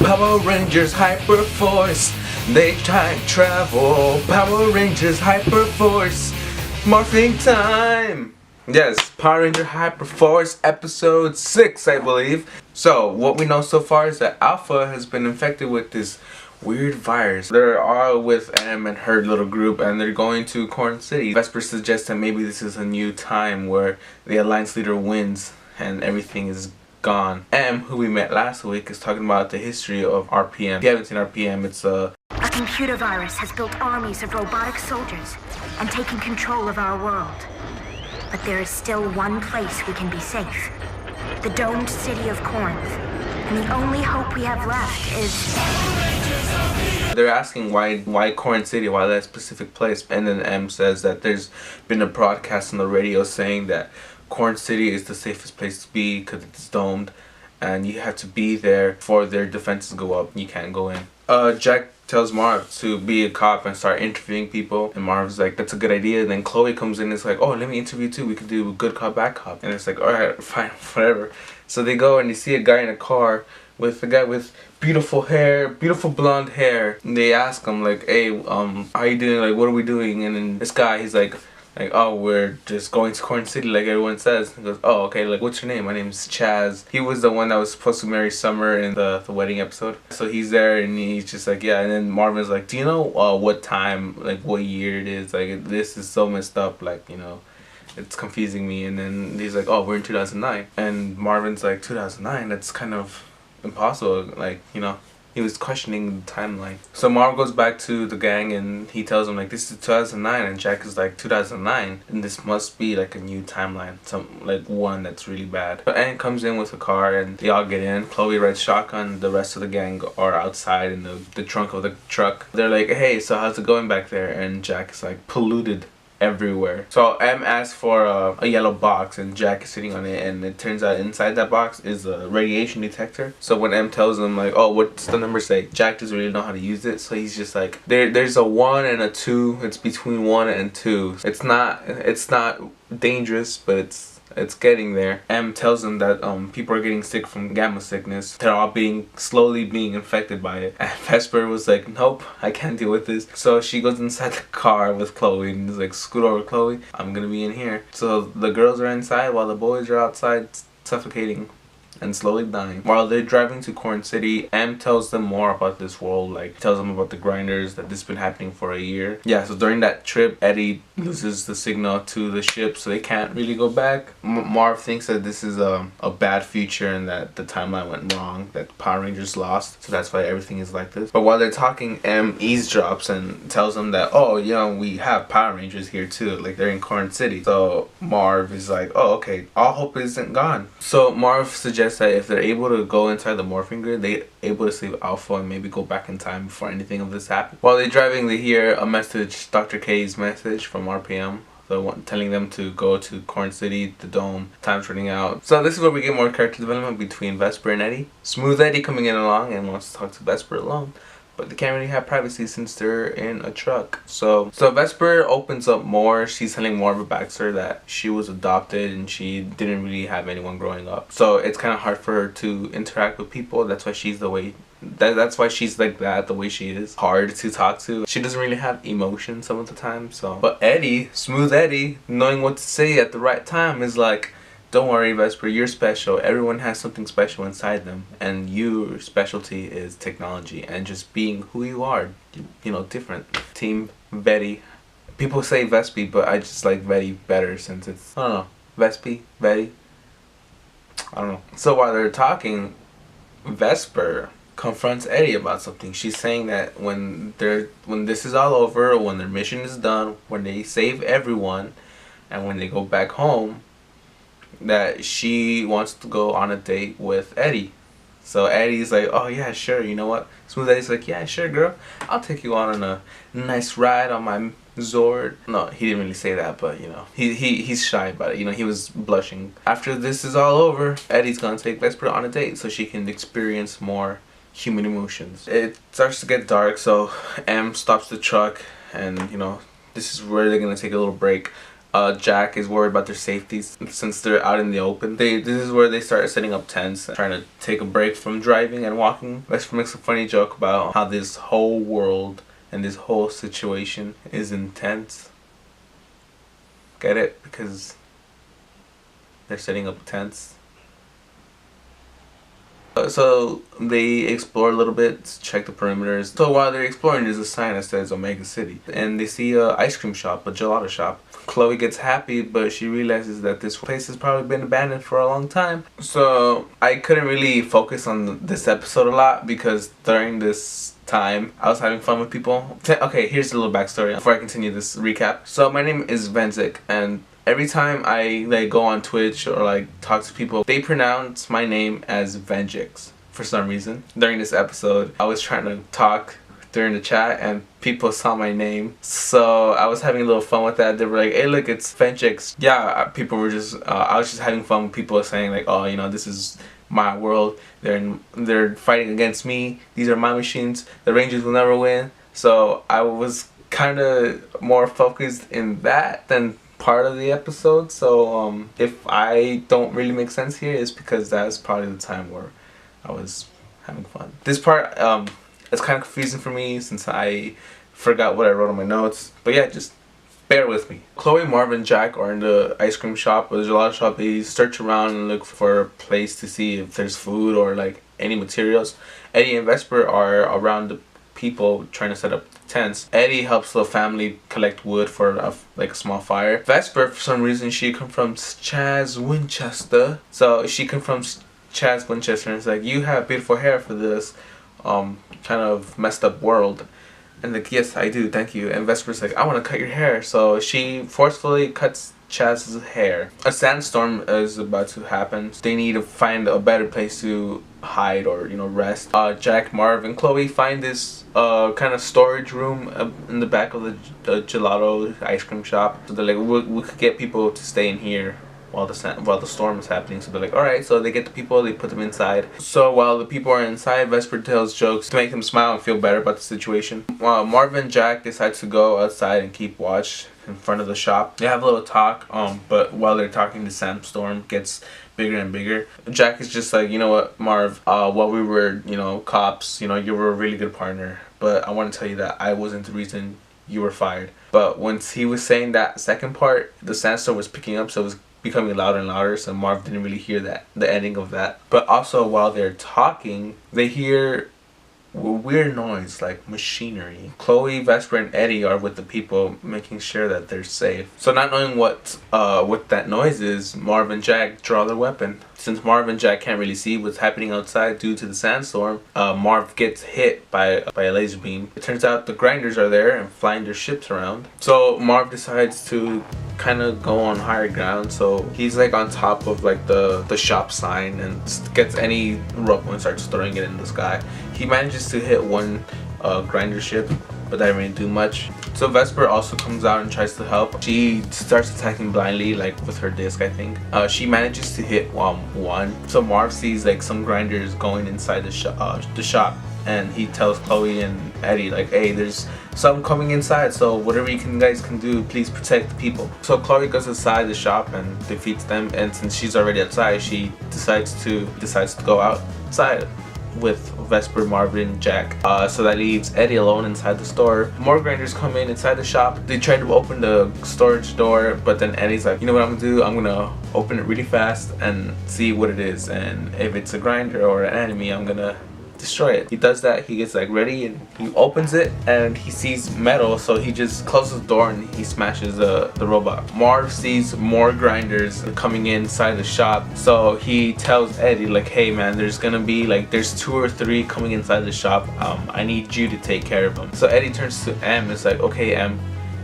Power Rangers HyperForce. They time travel. Power Rangers HyperForce. Morphing time. Yes, Power Ranger HyperForce episode 6, I believe. So, what we know so far is that Alpha has been infected with this weird virus. They're all with M and her little group, and they're going to Corn City. Vesper suggests that maybe this is a new time where the Alliance leader wins and everything is gone. M, who we met last week, is talking about the history of RPM. If you haven't seen RPM, it's A computer virus has built armies of robotic soldiers and taken control of our world. But there is still one place we can be safe. The domed city of Corinth. And the only hope we have left is... They're asking why Corn City, why that specific place, and then M says that there's been a broadcast on the radio saying that Corn City is the safest place to be because it's domed and you have to be there before their defenses go up. You can't go in. Jack tells Marv to be a cop and start interviewing people, and Marv's like, that's a good idea. And then Chloe comes in and is like, oh, let me interview too, we could do a good cop, bad cop. And it's like, alright, fine, whatever. So they go and you see a guy in a car with a guy with beautiful hair, beautiful blonde hair, and they ask him like, hey, how you doing, like what are we doing? And then this guy, he's like, oh, we're just going to Corn City like everyone says. He goes, oh, okay, like what's your name? My name's Chaz. He was the one that was supposed to marry Summer in the wedding episode. So he's there and he's just like, yeah. And then Marvin's like, do you know what time, like what year it is? Like this is so messed up, like, you know, it's confusing me. And then he's like, oh, we're in 2009. And Marvin's like, 2009? That's kind of impossible, like, you know. He was questioning the timeline. So Marv goes back to the gang and he tells them like, this is 2009, and Jack is like, 2009, and this must be like a new timeline, some like one that's really bad. So Ann comes in with a car and they all get in. Chloe rides shotgun, the rest of the gang are outside in the trunk of the truck. They're like, hey, so how's it going back there? And Jack is like, polluted everywhere. So M asks for a yellow box and Jack is sitting on it, and it turns out inside that box is a radiation detector. So when M tells him like, oh, what's the number say, Jack doesn't really know how to use it, so he's just like, there's a 1 and a 2. It's between 1 and 2. It's not dangerous, but it's getting there. M tells them that people are getting sick from gamma sickness. They're all slowly being infected by it. And Vesper was like, nope, I can't deal with this. So she goes inside the car with Chloe and is like, scoot over, Chloe, I'm gonna be in here. So the girls are inside while the boys are outside suffocating and slowly dying. While they're driving to Corn City, M tells them more about this world, like tells them about the grinders, that this has been happening for a year. Yeah, so during that trip, Eddie loses the signal to the ship, so they can't really go back. Marv thinks that this is a bad future and that the timeline went wrong, that Power Rangers lost, so that's why everything is like this. But while they're talking, M eavesdrops and tells them that, oh, you know, we have Power Rangers here too, like they're in Corn City. So Marv is like, oh, okay, all hope isn't gone. So Marv suggests that if they're able to go inside the morphing grid, they're able to save Alpha and maybe go back in time before anything of this happens. While they're driving, they hear a message, Dr. K's message from RPM. Telling them to go to Corn City, the dome, time's running out. So this is where we get more character development between Vesper and Eddie. Smooth Eddie coming in along and wants to talk to Vesper alone, but they can't really have privacy since they're in a truck. So Vesper opens up more. She's telling Marva Baxter that she was adopted and she didn't really have anyone growing up. So it's kind of hard for her to interact with people. That's why she's the way. That's why she's like that, the way she is. Hard to talk to. She doesn't really have emotion some of the time. So, but Eddie, Smooth Eddie, knowing what to say at the right time, is like, don't worry, Vesper, you're special. Everyone has something special inside them, and your specialty is technology and just being who you are, you know, different. Team Betty. People say Vespi, but I just like Betty better since it's, I don't know, Vespi, Betty, I don't know. So while they're talking, Vesper confronts Eddie about something. She's saying that when this is all over, when their mission is done, when they save everyone, and when they go back home, that she wants to go on a date with Eddie. So Eddie's like, oh yeah, sure, you know what? Smooth Eddie's like, yeah, sure, girl, I'll take you on a nice ride on my Zord. No, he didn't really say that, but you know, he's shy about it. You know, he was blushing. After this is all over, Eddie's gonna take Vesper on a date so she can experience more human emotions. It starts to get dark, so M stops the truck, and you know, this is where they're gonna take a little break. Jack is worried about their safety since they're out in the open. This is where they start setting up tents, trying to take a break from driving and walking. Vesper makes a funny joke about how this whole world and this whole situation is intense. Get it? Because they're setting up tents. So they explore a little bit, check the perimeters. So while they're exploring, there's a sign that says Omega City. And they see a ice cream shop, a gelato shop. Chloe gets happy, but she realizes that this place has probably been abandoned for a long time. So I couldn't really focus on this episode a lot because during this time I was having fun with people. Okay, here's a little backstory before I continue this recap. So my name is Venzik, and every time I go on Twitch or talk to people, they pronounce my name as Venjix for some reason. During this episode, I was trying to talk during the chat and people saw my name, so I was having a little fun with that. They were like, "Hey, look, it's Venjix." Yeah, people were just I was just having fun with people saying like, "Oh, you know, this is my world. They're fighting against me. These are my machines. The Rangers will never win." So I was kind of more focused in that than part of the episode. So if I don't really make sense here, it's because that's probably the time where I was having fun. This part it's kind of confusing for me since I forgot what I wrote on my notes, but yeah, just bear with me. Chloe, Marv, and Jack are in the ice cream shop or the gelato shop. They search around and look for a place to see if there's food or any materials. Eddie and Vesper are around the people trying to set up tents. Eddie helps the family collect wood for a small fire. Vesper, for some reason, she confronts Chaz Winchester. So she confronts Chaz Winchester and is like, "You have beautiful hair for this kind of messed up world." And like, "Yes, I do, thank you." And Vesper's like, "I want to cut your hair." So she forcefully cuts Chaz's hair. A sandstorm is about to happen. They need to find a better place to hide or rest. Jack, Marv, and Chloe find this kind of storage room in the back of the gelato ice cream shop. So they're like, we could get people to stay in here while the storm is happening. So they're like, alright. So they get the people, they put them inside. So while the people are inside, Vesper tells jokes to make them smile and feel better about the situation. While Marv and Jack decide to go outside and keep watch in front of the shop. They have a little talk, but while they're talking, the sandstorm gets bigger and bigger. Jack is just like, "You know what, Marv, while we were, cops, you were a really good partner, but I want to tell you that I wasn't the reason you were fired." But once he was saying that second part, the sandstorm was picking up, so it was becoming louder and louder, so Marv didn't really hear the ending of that. But also while they're talking, they hear a weird noise like machinery. Chloe, Vesper, and Eddie are with the people, making sure that they're safe. So not knowing what that noise is, Marv and Jack draw their weapon. Since Marv and Jack can't really see what's happening outside due to the sandstorm, Marv gets hit by a laser beam. It turns out the grinders are there and flying their ships around. So Marv decides to kind of go on higher ground. So he's on top of the shop sign and gets any rope and starts throwing it in the sky. He manages to hit one grinder ship, but that didn't really do much. So Vesper also comes out and tries to help. She starts attacking blindly, with her disc, I think. She manages to hit one. So Marv sees some grinders going inside the shop, and he tells Chloe and Eddie "Hey, there's some coming inside, so whatever you guys can do, please protect the people." So Chloe goes inside the shop and defeats them, and since she's already outside, she decides to go outside with Vesper, Marvin, Jack. So that leaves Eddie alone inside the store. More grinders come inside the shop. They try to open the storage door, but then Eddie's like, "You know what I'm gonna do? I'm gonna open it really fast and see what it is, and if it's a grinder or an enemy, I'm gonna destroy it." He does that. He gets ready and he opens it and he sees metal, so he just closes the door and he smashes the robot. Marv sees more grinders coming inside the shop, so he tells Eddie "Hey man, there's gonna be there's 2 or 3 coming inside the shop. I need you to take care of them." So Eddie turns to M and is like, "Okay M,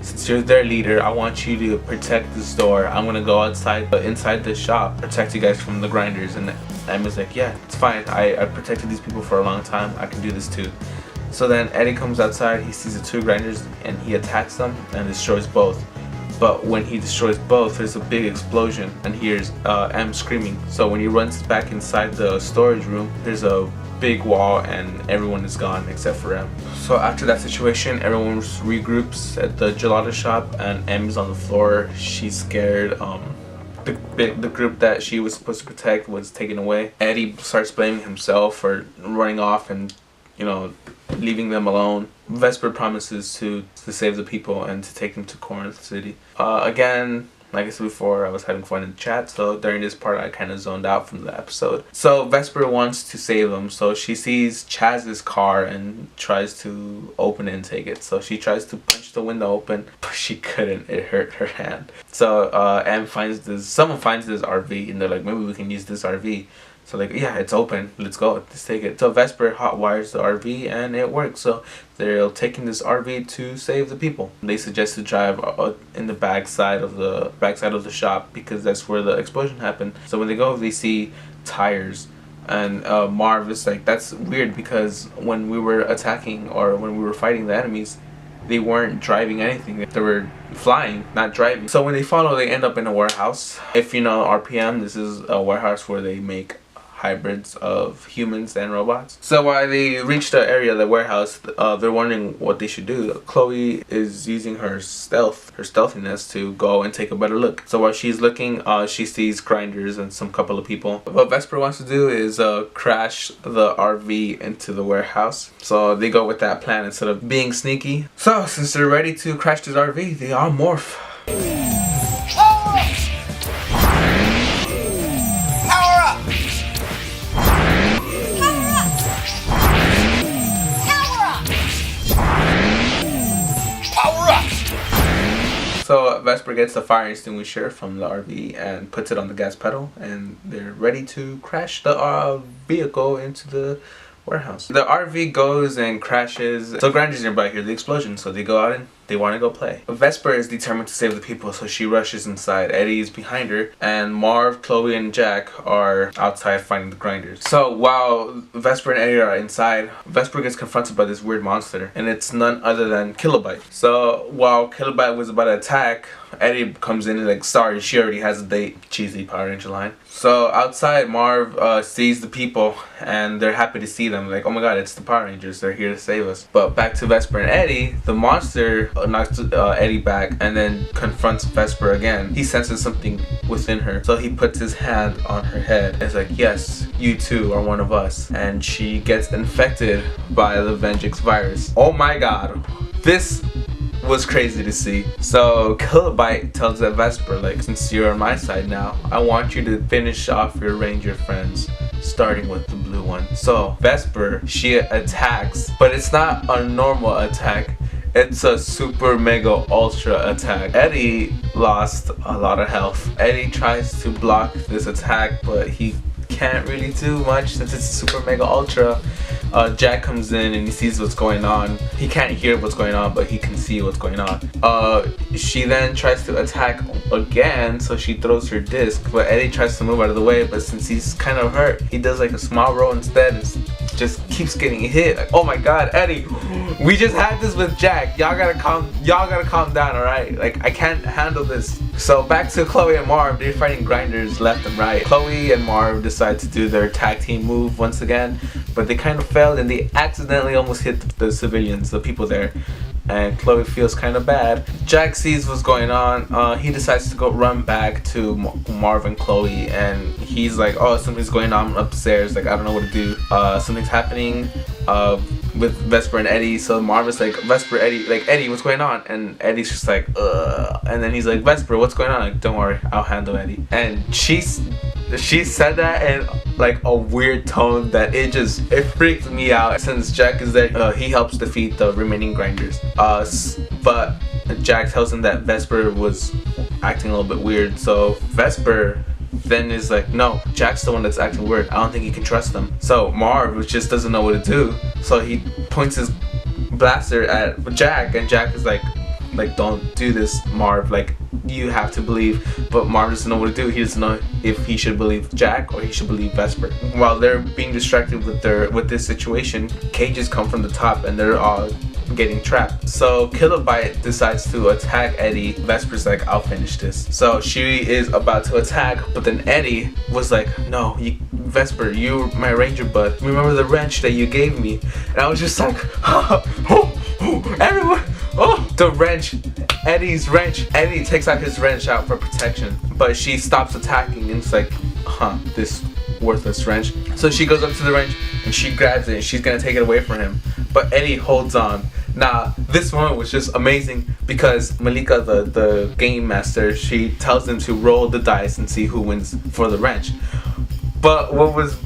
since you're their leader, I want you to protect this door. I'm gonna go inside the shop, protect you guys from the grinders." And Emma's like, "Yeah, it's fine. I protected these people for a long time. I can do this too." So then Eddie comes outside. He sees the 2 grinders and he attacks them and destroys both. But when he destroys both, there's a big explosion and hears M screaming. So when he runs back inside the storage room, there's a big wall and everyone is gone except for M. So after that situation, everyone regroups at the gelato shop and M is on the floor. She's scared. The group that she was supposed to protect was taken away. Eddie starts blaming himself for running off and, you know, leaving them alone. Vesper promises to save the people and to take them to Corinth City. Again, like I said before, I was having fun in the chat, so during this part I kind of zoned out from the episode. So Vesper wants to save them, so she sees Chaz's car and tries to open it and take it. So she tries to punch the window open, but she couldn't. It hurt her hand. So someone finds this RV and they're like, maybe we can use this RV. So like, yeah, it's open. Let's go. Let's take it. So Vesper hotwires the RV and it works. So they're taking this RV to save the people. They suggest to drive in the backside of the shop because that's where the explosion happened. So when they go, they see tires. And Marv is like, that's weird because when we were attacking or when we were fighting the enemies, they weren't driving anything. They were flying, not driving. So when they follow, they end up in a warehouse. If you know RPM, this is a warehouse where they make hybrids of humans and robots. So while they reach the area of the warehouse, they're wondering what they should do. Chloe is using her stealthiness to go and take a better look. So while she's looking, she sees grinders and some couple of people. What Vesper wants to do is crash the RV into the warehouse. So they go with that plan instead of being sneaky. So since they're ready to crash this RV, they all morph. So Vesper gets the fire extinguisher from the RV and puts it on the gas pedal, and they're ready to crash the vehicle into the warehouse. The RV goes and crashes. So Granger's nearby hear the explosion, so they go out and they want to go play. Vesper is determined to save the people, so she rushes inside. Eddie is behind her, and Marv, Chloe, and Jack are outside fighting the grinders. So while Vesper and Eddie are inside, Vesper gets confronted by this weird monster, and it's none other than Kilobyte. So while Kilobyte was about to attack, Eddie comes in and like, sorry, she already has a date. Cheesy Power Ranger line. So outside, Marv sees the people, and they're happy to see them. Like, oh my god, it's the Power Rangers. They're here to save us. But back to Vesper and Eddie, the monster knocks Eddie back and then confronts Vesper again. He senses something within her, so he puts his hand on her head. It's like, yes, you too are one of us. And she gets infected by the Vengeance virus. Oh my god, this was crazy to see. So Kilobyte tells that Vesper, like, since you're on my side now, I want you to finish off your Ranger friends, starting with the blue one. So Vesper, she attacks, but it's not a normal attack. It's a super mega ultra attack. Eddie lost a lot of health. Eddie tries to block this attack, but he can't really do much since it's super mega ultra. Jack comes in and he sees what's going on. He can't hear what's going on, but he can see what's going on. She then tries to attack again, so she throws her disc, but Eddie tries to move out of the way, but since he's kind of hurt, he does like a small roll instead and just keeps getting hit. Like, oh my god, Eddie, we just had this with Jack. Y'all gotta calm down, alright? Like, I can't handle this. So back to Chloe and Marv, they're fighting grinders left and right. Chloe and Marv decide to do their tag team move once again, but they kind of failed and they accidentally almost hit the civilians, the people there. And Chloe feels kind of bad. Jack sees what's going on. He decides to go run back to Marv and Chloe, and he's like, oh, something's going on upstairs. Like, I don't know what to do. Something's happening with Vesper and Eddie. So Marv is like, Vesper, Eddie, like, Eddie, what's going on? And Eddie's just like, ugh. And then he's like, Vesper, what's going on? Like, don't worry, I'll handle Eddie. And she said that in like a weird tone that it freaked me out. Since Jack is there, he helps defeat the remaining grinders. But Jack tells him that Vesper was acting a little bit weird. So Vesper then is like, no, Jack's the one that's acting weird. I don't think you can trust them. So Marv just doesn't know what to do. So he points his blaster at Jack, and Jack is like, don't do this, Marv. Like, you have to believe. But Marv doesn't know what to do. He doesn't know if he should believe Jack or he should believe Vesper. While they're being distracted with this situation, cages come from the top and they're all getting trapped. So Kilobyte decides to attack Eddie. Vesper's like, I'll finish this. So she is about to attack, but then Eddie was like, no, Vesper, you're my ranger bud. Remember the wrench that you gave me? And I was just like, everyone, the wrench. Eddie's wrench. Eddie takes out his wrench out for protection, but she stops attacking and it's like, this worthless wrench. So she goes up to the wrench and she grabs it and she's gonna take it away from him, but Eddie holds on. Now this moment was just amazing because Malika, the game master, she tells him to roll the dice and see who wins for the wrench. But what was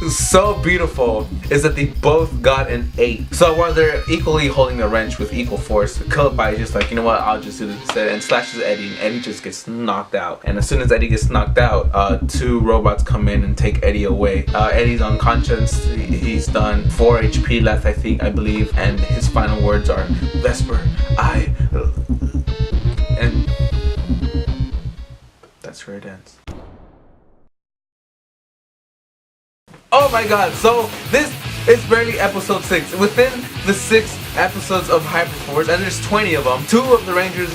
so beautiful is that they both got an 8. So while they're equally holding the wrench with equal force, Kilobyte is just like, you know what, I'll just do this instead, and slashes Eddie, and Eddie just gets knocked out. And as soon as Eddie gets knocked out, 2 robots come in and take Eddie away. Eddie's unconscious, he's done. 4 HP left, I believe, and his final words are, Vesper, and that's where it ends. Oh my god, so this is barely episode 6. Within the 6 episodes of HyperForce, and there's 20 of them, 2 of the Rangers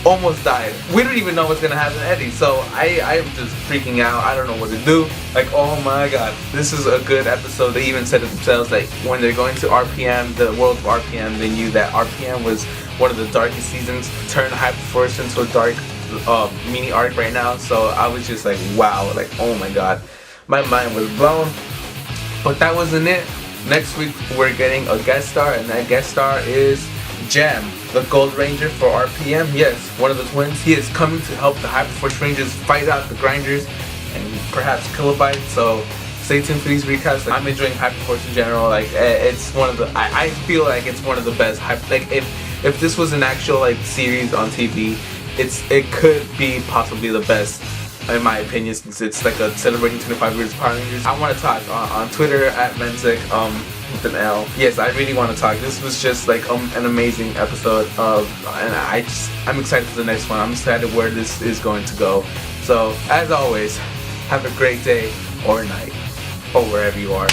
almost died. We don't even know what's gonna happen to Eddie, so I'm just freaking out. I don't know what to do. Like, oh my god, this is a good episode. They even said it themselves, like, when they're going to RPM, the world of RPM, they knew that RPM was one of the darkest seasons. Turned HyperForce into a dark mini arc right now, so I was just like, wow, like, oh my god. My mind was blown. But that wasn't it. Next week we're getting a guest star, and that guest star is Jam, the Gold Ranger for RPM. Yes, one of the twins. He is coming to help the HyperForce Rangers fight out the Grinders and perhaps Kilobyte. So stay tuned for these recaps. Like, I'm enjoying HyperForce in general. Like, it's one of the, I feel like it's one of the best. Like, if this was an actual like series on TV, it could be possibly the best, in my opinion, since it's like a celebrating 25 years of Power Rangers. I want to talk on Twitter at Menzik with an L. Yes, I really want to talk. This was just like an amazing episode and I'm excited for the next one. I'm excited where this is going to go. So as always, have a great day or night or wherever you are.